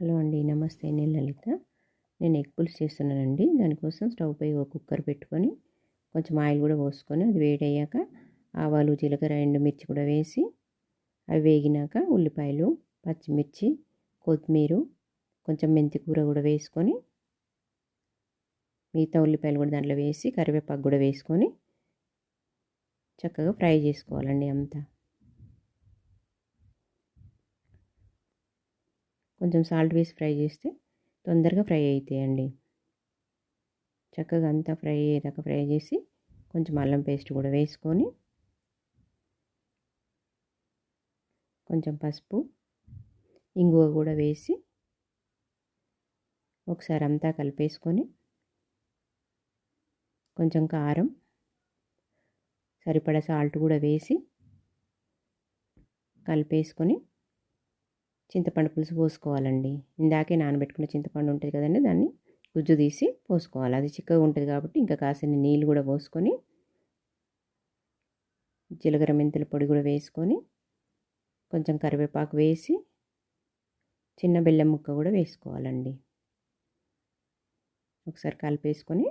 Hello అండి, నమస్తే. నేను లలిత. నేను ఎగ్ పులుసు చేస్తున్నానండి. దానికోసం స్టవ్ పై ఒక కుక్కర్ పెట్టుకొని కొంచెం ఆయిల్ కూడా పోసుకొని అది వేడయ్యాక ఆవాలు, జీలకర్ర, ఎండుమిర్చి కూడా వేసి అవి వేగినాక ఉల్లిపాయలు, పచ్చిమిర్చి, కొత్తిమీర, కొంచెం మెంతి కూర కూడా వేసుకొని మిగతా ఉల్లిపాయలు కూడా దాంట్లో వేసి కరివేపాకు కూడా వేసుకొని చక్కగా ఫ్రై చేసుకోవాలండి. అంతా కొంచెం సాల్ట్ వేసి ఫ్రై చేస్తే తొందరగా ఫ్రై అవుతాయండి. చక్కగా అంతా ఫ్రై అయ్యేదాకా ఫ్రై చేసి కొంచెం అల్లం పేస్ట్ కూడా వేసుకొని కొంచెం పసుపు, ఇంగువ కూడా వేసి ఒకసారి అంతా కలిపేసుకొని కొంచెం కారం, సరిపడా సాల్ట్ కూడా వేసి కలిపేసుకొని చింతపండు పులుసు పోసుకోవాలండి. ఇందాకే నానబెట్టుకున్న చింతపండు ఉంటుంది కదండి, దాన్ని గుజ్జు తీసి పోసుకోవాలి. అది చిక్కగా ఉంటుంది కాబట్టి ఇంకా కాసిన నీళ్ళు కూడా పోసుకొని జీలకర్ర మెంతుల పొడి కూడా వేసుకొని కొంచెం కరివేపాకు వేసి చిన్న బెల్లం ముక్క కూడా వేసుకోవాలండి. ఒకసారి కలిపేసుకొని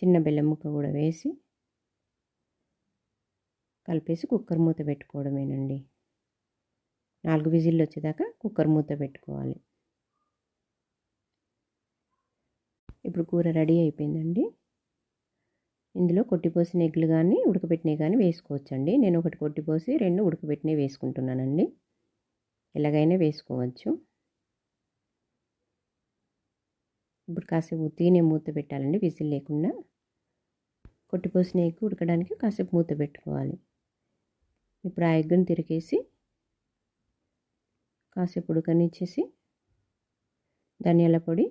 చిన్న బెల్లం ముక్క కూడా వేసి కలిపేసి కుక్కర్ మూత పెట్టుకోవడమేనండి. 4 విజిల్లు వచ్చేదాకా కుక్కర్ మూత పెట్టుకోవాలి. ఇప్పుడు కూర రెడీ అయిపోయిందండి. ఇందులో కొట్టిపోసిన ఎగ్లు కానీ ఉడకబెట్టినవి కానీ వేసుకోవచ్చండి. నేను ఒకటి కొట్టిపోసి 2 ఉడకబెట్టినవి వేసుకుంటున్నానండి. ఎలాగైనా వేసుకోవచ్చు. ఇప్పుడు కాసేపు ఉత్తినే మూత పెట్టాలండి, విజిల్ లేకుండా. కొట్టిపోసిన ఎగ్ ఉడకడానికి కాసేపు మూత పెట్టుకోవాలి. ఇప్పుడు ఆ ఎగ్గును తిరిగేసి కాసేపు ఉడకనిచ్చేసి ధనియాల పొడి,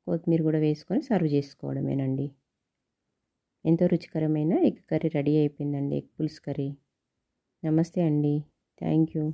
కొత్తిమీర కూడా వేసుకొని సర్వ్ చేసుకోవడమేనండి. ఎంతో రుచికరమైన ఎగ్ కర్రీ రెడీ అయిపోయిందండి. ఎగ్ పులుసు కర్రీ. నమస్తే అండి. Thank you.